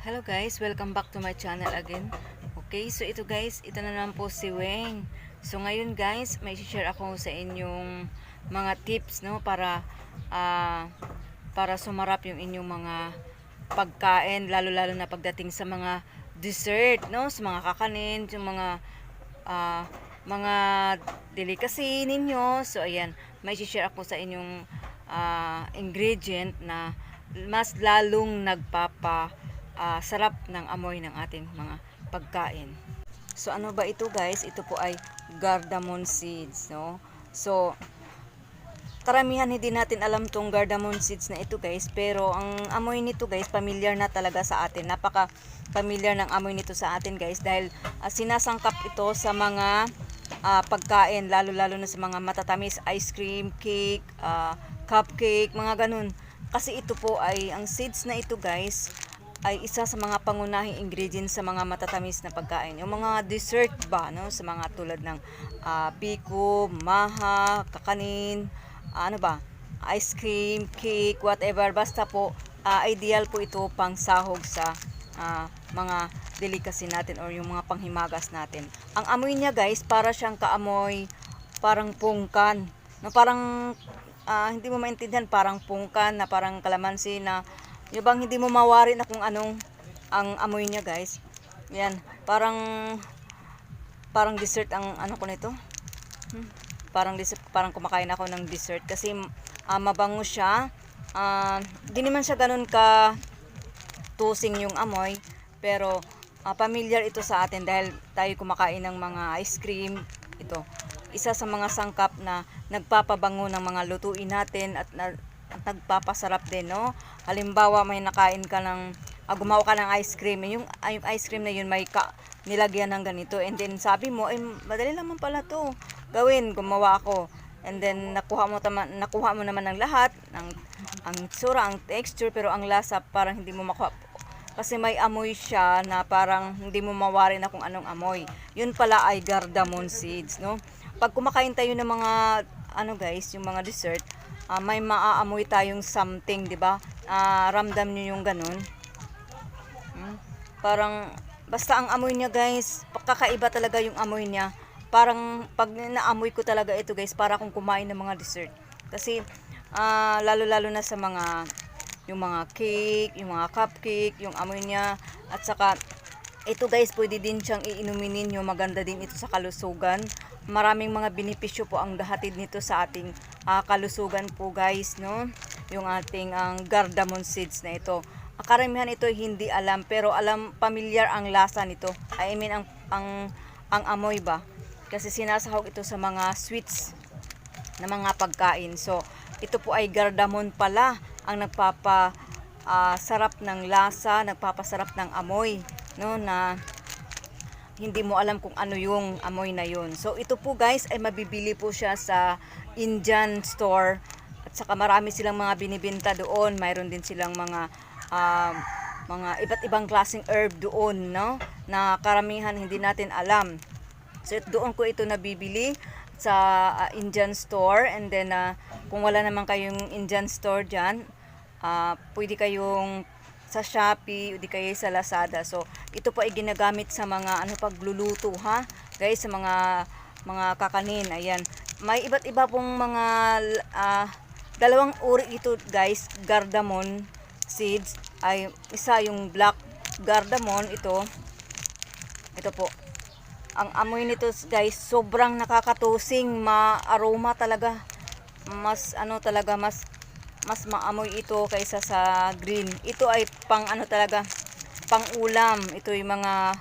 Hello guys, welcome back to my channel again. Okay, so ito guys, ito na naman po si Weng. So ngayon guys, may share ako sa inyong mga tips no ah, para sumarap yung inyong mga pagkain, lalo-lalo na pagdating sa mga dessert, no? Sa mga kakanin, yung mga delicacy ninyo. So ayan, may share ako sa inyong ingredient na mas lalong sarap ng amoy ng ating mga pagkain. So ano ba ito guys? Ito po ay cardamom seeds, no? So karamihan hindi natin alam tong cardamom seeds na ito guys, pero ang amoy nito guys, familiar na talaga sa atin. Napaka familiar ng amoy nito sa atin guys dahil sinasangkap ito sa mga pagkain, lalo-lalo na sa mga matatamis, ice cream, cake, cupcake, mga ganun. Kasi ito po ay, ang seeds na ito guys, ay isa sa mga pangunahing ingredients sa mga matatamis na pagkain. Yung mga dessert ba, no? Sa mga tulad ng biko, maha, kakanin, ice cream, cake, whatever. Basta po, ideal po ito pang sahog sa mga delicacy natin or yung mga panghimagas natin. Ang amoy niya guys, para siyang kaamoy, parang pungkan. No, parang hindi mo maintindihan, parang pungkan na parang kalamansi na yung bang hindi mo mawari na kung anong ang amoy niya guys. Yan, parang dessert ang ano ko nito. Parang dessert, parang kumakain ako ng dessert kasi mabango siya. Di naman siya ganun ka tusing yung amoy, pero familiar ito sa atin dahil tayo kumakain ng mga ice cream. Ito, isa sa mga sangkap na nagpapabango ng mga lutuin natin at nagpapasarap din, no? Halimbawa, may nakain ka ng gumawa ka ng ice cream, yung ice cream na yun may nilagyan ng ganito, and then sabi mo, ay madali naman pala to gawin, gumawa ako, and then nakuha mo naman ng lahat ng ang tsura, ang texture, pero ang lasa parang hindi mo makuha kasi may amoy siya na parang hindi mo mawari na kung anong amoy. Yun pala ay cardamom seeds, no? Pag kumakain tayo ng mga guys, yung mga dessert, may maaamoy tayong something, 'di ba? Ramdam niyo yung ganun. Parang basta ang amoy niya guys, kakaiba talaga yung amoy niya. Parang pag naamoy ko talaga ito guys, para akong kumain ng mga dessert. Kasi lalo-lalo na sa yung mga cake, yung mga cupcake, yung amoy niya. At saka ito guys, pwede din siyang iinumin ninyo, maganda din ito sa kalusugan. Maraming mga benepisyo po ang dahatid nito sa ating kalusugan po guys, no? Yung ating cardamom seeds na ito. Karamihan ito hindi alam, pero familiar ang lasa nito. I mean ang amoy ba? Kasi sinasahog ito sa mga sweets na mga pagkain. So ito po ay cardamom pala ang sarap ng lasa, nagpapasarap ng amoy, no, na hindi mo alam kung ano yung amoy na yun. So ito po guys ay mabibili po siya sa Indian store, at saka marami silang mga binibenta doon. Mayroon din silang mga iba't ibang klaseng herb doon, no, na karamihan hindi natin alam. So doon ko ito nabibili sa Indian store, and then kung wala naman kayong Indian store dyan, pwede kayong sa Shopee, o di kayo sa Lazada. So ito po ay ginagamit sa mga pagluluto guys, sa mga kakanin. Ayan, may iba't iba pong mga dalawang uri ito guys, cardamom seeds. Ay isa yung black cardamom, ito po. Ang amoy nito guys, sobrang nakakatusing, ma-aroma talaga. Mas mas maamoy ito kaysa sa green. Ito ay pang talaga, pang ulam. Ito yung mga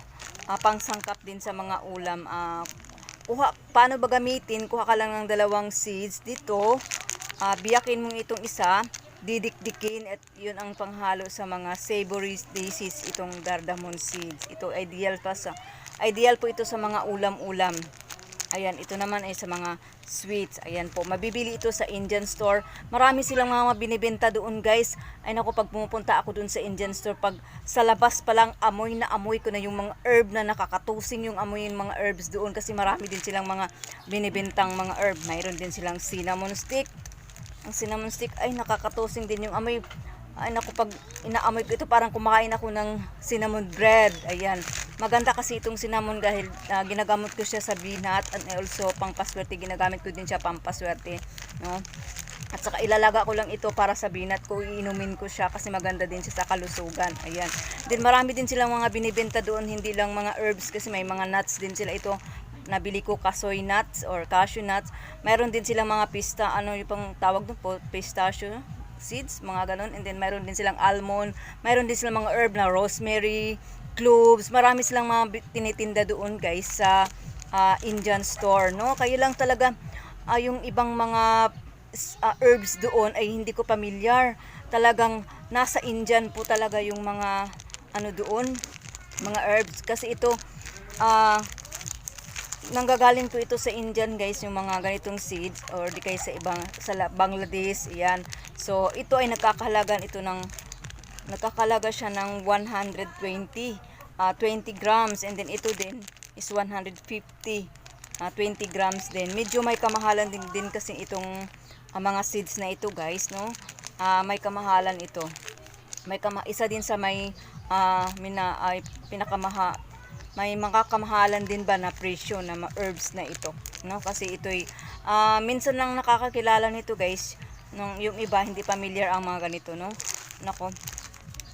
pang sangkap din sa mga ulam. Paano ba gamitin? Kuha ka lang ng dalawang seeds dito. Biyakin mo itong isa, didikdikin, at yun ang panghalo sa mga savory dishes, itong cardamom seeds. Ito ideal po ito sa mga ulam-ulam. Ayan, ito naman ay sa mga sweets. Ayan po, mabibili ito sa Indian store. Marami silang mga binibenta doon guys. Ay naku, pag pumupunta ako doon sa Indian store, pag sa labas pa lang, amoy na amoy ko na yung mga herb na nakakatusing yung amoy, yung mga herbs doon. Kasi marami din silang mga binibentang mga herb. Mayroon din silang cinnamon stick. Ang cinnamon stick ay nakakatusing din yung amoy. Ay naku, pag inaamoy ko ito parang kumakain ako ng cinnamon bread. Ayan. Maganda kasi itong cinnamon dahil ginagamit ko siya sa binat and also pangpaswerte. Ginagamit ko din siya pampaswerte, no? At saka ilalaga ko lang ito para sa binat ko, iinumin ko siya kasi maganda din siya sa kalusugan. Ayan. Then marami din silang mga binibenta doon, hindi lang mga herbs kasi may mga nuts din sila. Ito nabili ko kasoy nuts or cashew nuts. Mayroon din silang mga ano yung pang tawag doon po, pistachio seeds, mga ganun. And then mayroon din silang almond, mayroon din silang mga herb na rosemary, cloves. Marami silang mga tinitinda doon guys sa Indian store, no? Kaya lang talaga yung ibang mga herbs doon ay hindi ko familiar. Talagang nasa Indian po talaga yung mga ano doon, mga herbs kasi ito nanggagaling po ito sa Indian guys, yung mga ganitong seeds or di kaya sa ibang sa Bangladesh, yan. So ito ay nakakahalaga siya ng 120 20 grams, and then ito din is 150 20 grams din. Medyo may kamahalan din kasi itong mga seeds na ito guys, no? May kamahalan ito. Isa din sa may may mga kamahalan din ba na presyo na herbs na ito, no? Kasi ito'y minsan lang nakakakilala nito guys, nung yung iba hindi familiar ang mga ganito, no? Nako,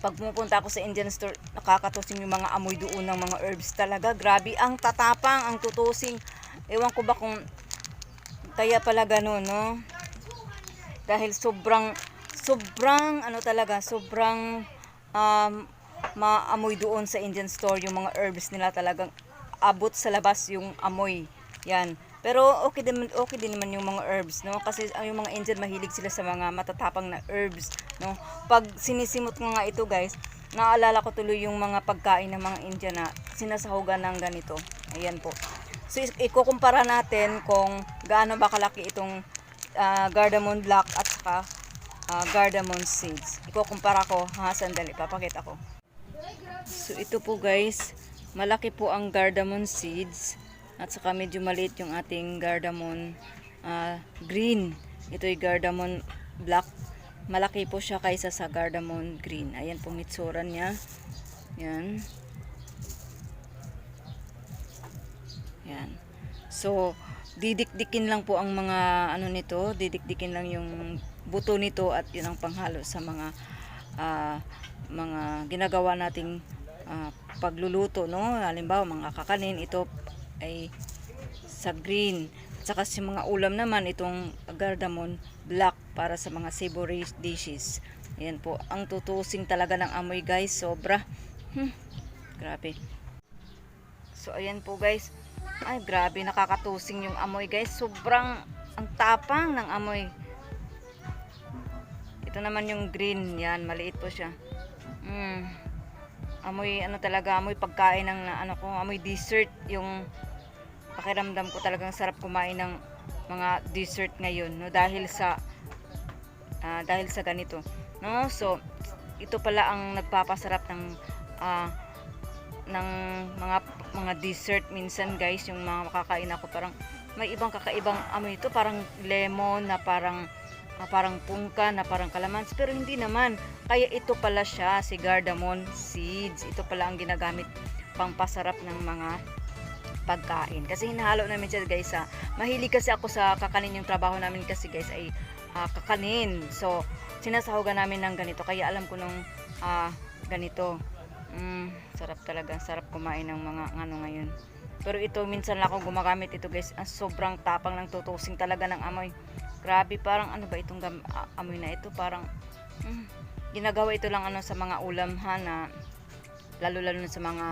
pag pumupunta ako sa Indian store, nakakatusing yung mga amoy doon ng mga herbs talaga. Grabe, ang tatapang, ang tutusing. Ewan ko ba kung kaya pala ganun, no? Dahil sobrang ano talaga, sobrang maamoy doon sa Indian store. Yung mga herbs nila talagang abot sa labas yung amoy. Yan. Pero okay din naman yung mga herbs, no? Kasi yung mga Indian mahilig sila sa mga matatapang na herbs, no? Pag sinisimot ko nga ito, guys, naalala ko tuloy yung mga pagkain ng mga Indian na sinasahugan ng ganito. Ayan po. So ikukumpara natin kung gaano ba kalaki itong cardamom black at saka cardamom seeds. Ikukumpara ko, sandali, papakita ko. So ito po guys, malaki po ang cardamom seeds at saka medyo maliit yung ating cardamom green. Ito yung cardamom black. Malaki po siya kaysa sa cardamom green. Ayan po mitsuran niya. Yan. Yan. So didikdikin lang po ang mga ano nito, didikdikin lang yung buto nito at yun ang panghalo sa mga ginagawa nating pagluluto, no? Halimbawa mga kakanin, ito ay sa green. At saka sa mga ulam naman, itong cardamom black para sa mga savory dishes. Ayan po, ang tutusing talaga ng amoy guys, sobra. Grabe. So ayan po guys, ay grabe, nakakatusing yung amoy guys, sobrang ang tapang ng amoy. Ito naman yung green, yan, maliit po siya. Amoy ano talaga, amoy pagkain ng ano ko, amoy dessert. Yung pakiramdam ko talagang sarap kumain ng mga dessert ngayon, no? Dahil sa ganito, no? So ito pala ang nagpapasarap ng mga dessert minsan guys, yung mga makakain ako, parang may ibang kakaibang amoy ito, parang lemon na parang pungka na parang kalamansi, pero hindi naman. Kaya ito pala siya, si cardamom seeds. Ito pala ang ginagamit pang pasarap ng mga pagkain. Kasi hinahalo namin siya guys mahilig kasi ako sa kakanin. Yung trabaho namin kasi guys ay kakanin. So sinasahugan namin ng ganito. Kaya alam ko nung ganito. Sarap talaga. Sarap kumain ng mga ano ngayon. Pero ito minsan lang ako gumagamit ito guys. Sobrang tapang ng tutusing talaga ng amoy. Grabe, parang ano ba itong amoy na ito? Parang ginagawa ito lang ano sa mga ulam na lalo na sa mga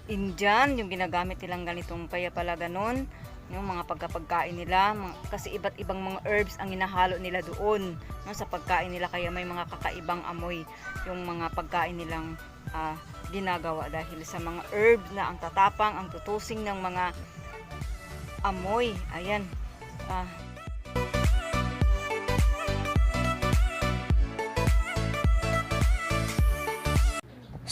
Indian, yung ginagamit nilang ganitong, kaya pala ganun yung mga pagkain nila, kasi iba't ibang mga herbs ang inahalo nila doon, no, sa pagkain nila, kaya may mga kakaibang amoy yung mga pagkain nilang ginagawa dahil sa mga herbs na ang tatapang, ang tutusing ng mga amoy. Ayan.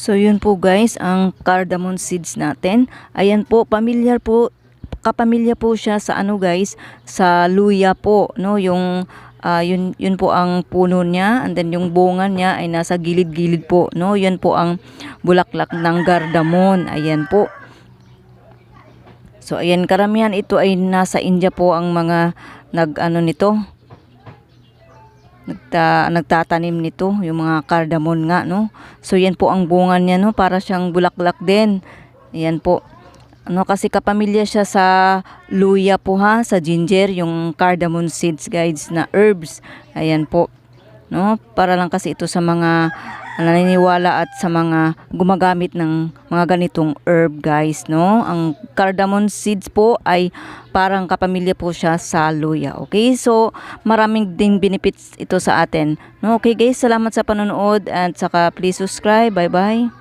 So yun po guys, ang cardamom seeds natin. Ayan po, kapamilya po siya sa ano guys, sa luya po, no, yung yun po ang puno niya, and then yung bunga niya ay nasa gilid-gilid po, no? Yan po ang bulaklak ng cardamom. Ayan po. So ayan, karamihan ito ay nasa India po ang mga nagtatanim nito, yung mga cardamom nga, no? So yan po ang bunga niya, no? Para siyang bulaklak din. Ayan po. Kasi kapamilya siya sa luya po, ha, sa ginger, yung cardamom seeds guys na herbs. Ayan po. No? Para lang kasi ito sa mga naniniwala at sa mga gumagamit ng mga ganitong herb guys, no? Ang cardamom seeds po ay parang kapamilya po siya sa luya. Okay? So, maraming ding benefits ito sa atin. No? Okay guys, salamat sa panonood, at saka please subscribe. Bye-bye.